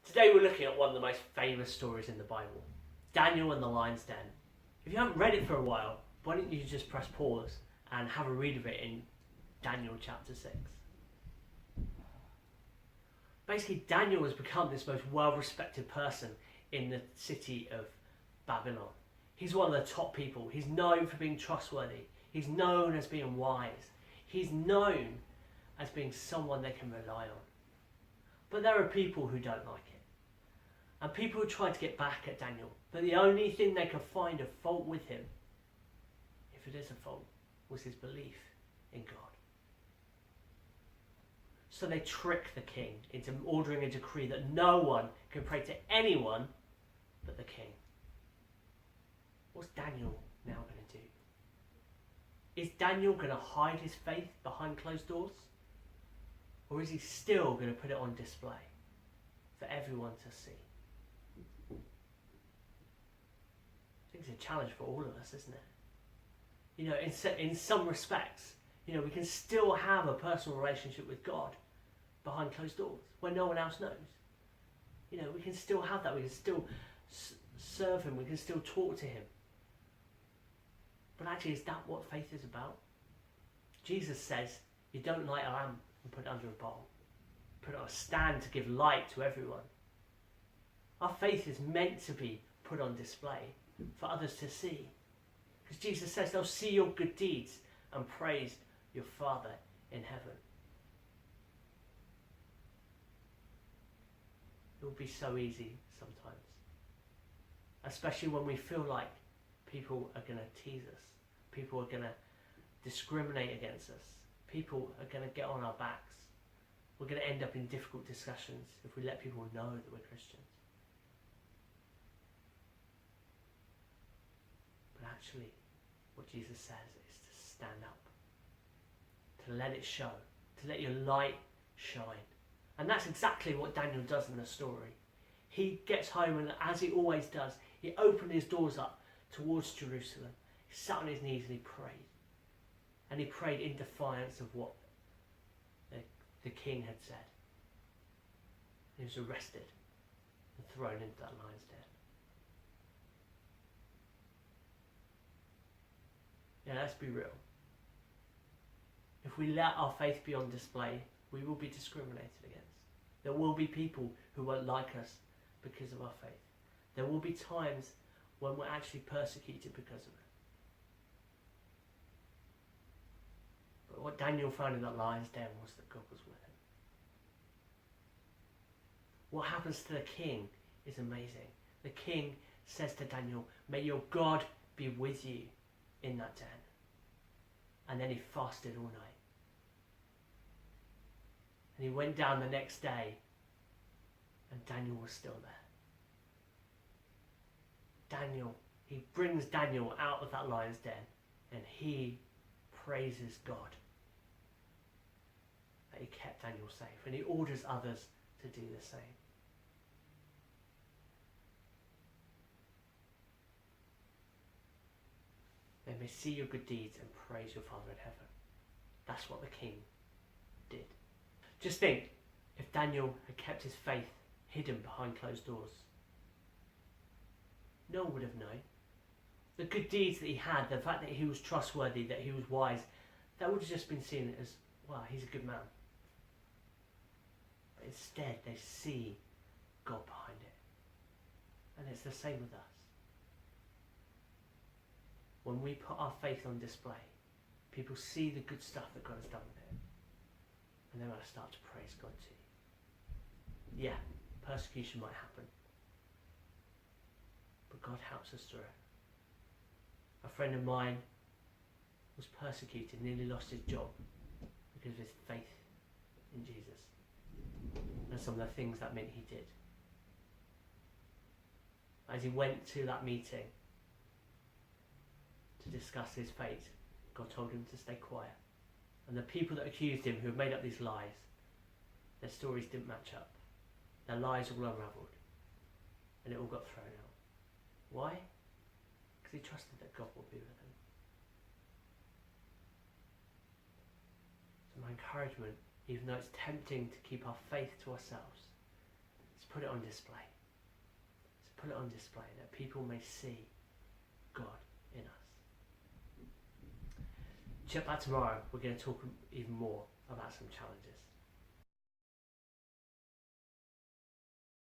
Today we're looking at one of the most famous stories in the Bible, Daniel and the lion's den. If you haven't read it for a while, why don't you just press pause and have a read of it in Daniel chapter 6. Basically, Daniel has become this most well-respected person in the city of Babylon. He's one of the top people. He's known for being trustworthy. He's known as being wise. He's known as being someone they can rely on. But there are people who don't like it. And people who try to get back at Daniel. But the only thing they could find of fault with him, if it is a fault, was his belief in God. So they trick the king into ordering a decree that no one can pray to anyone but the king. What's Daniel now going to do? Is Daniel going to hide his faith behind closed doors? Or is he still going to put it on display for everyone to see? I think it's a challenge for all of us, isn't it? You know, in some respects, you know, we can still have a personal relationship with God behind closed doors where no one else knows. You know, we can still have that. We can still serve him. We can still talk to him. But actually, is that what faith is about? Jesus says, you don't light a lamp and put it under a bowl. Put it on a stand to give light to everyone. Our faith is meant to be put on display for others to see. Because Jesus says they'll see your good deeds and praise your Father in heaven. It will be so easy sometimes. Especially when we feel like people are going to tease us. People are going to discriminate against us. People are going to get on our backs. We're going to end up in difficult discussions if we let people know that we're Christians. But actually, what Jesus says is to stand up, to let it show, to let your light shine. And that's exactly what Daniel does in the story. He gets home and, as he always does, he opened his doors up towards Jerusalem. He sat on his knees and he prayed. And he prayed in defiance of what the king had said. He was arrested and thrown into that lion's den. Yeah, let's be real. If we let our faith be on display, we will be discriminated against. There will be people who won't like us because of our faith. There will be times when we're actually persecuted because of it. But what Daniel found in that lion's den was that God was with him. What happens to the king is amazing. The king says to Daniel, may your God be with you in that den. And then he fasted all night. And he went down the next day and Daniel was still there. He brings Daniel out of that lion's den and he praises God that he kept Daniel safe, and he orders others to do the same. They may see your good deeds and praise your Father in heaven. That's what the king did. Just think, if Daniel had kept his faith hidden behind closed doors, no one would have known. The good deeds that he had, the fact that he was trustworthy, that he was wise, that would have just been seen as, wow, he's a good man. But instead, they see God behind it. And it's the same with us. When we put our faith on display, people see the good stuff that God has done with it. And they're going to start to praise God too. Yeah, persecution might happen. But God helps us through it. A friend of mine was persecuted, nearly lost his job because of his faith in Jesus. And some of the things that meant he did. As he went to that meeting to discuss his fate, God told him to stay quiet. And the people that accused him, who had made up these lies, their stories didn't match up. Their lies all unravelled. And it all got thrown out. Why? Because he trusted that God would be with him. So my encouragement, even though it's tempting to keep our faith to ourselves, is put it on display. Let's put it on display that people may see God in us. Check back tomorrow. We're going to talk even more about some challenges.